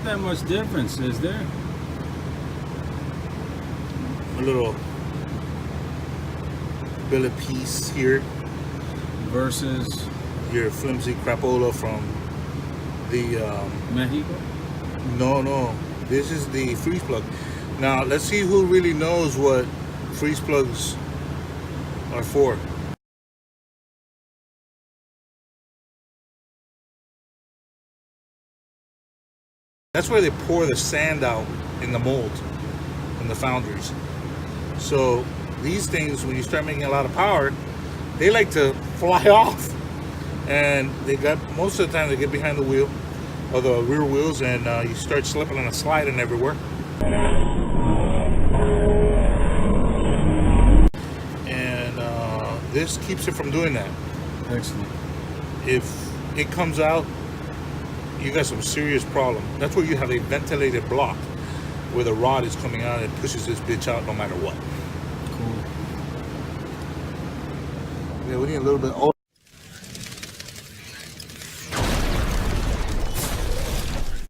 that much difference, is there? A little billet piece here Versus your flimsy crapola from the Mexico? no, this is the freeze plug. Now let's see who really knows what freeze plugs are for. That's where they pour the sand out in the mold in the foundries. So these things, when you start making a lot of power, they like to fly off, and they got, most of the time they get behind the wheel or the rear wheels, and you start slipping and sliding everywhere. And this keeps it from doing that. Excellent. If it comes out, you got some serious problem. That's where you have a ventilated block, where the rod is coming out and pushes this bitch out no matter what. Cool. Yeah, we need a little bit.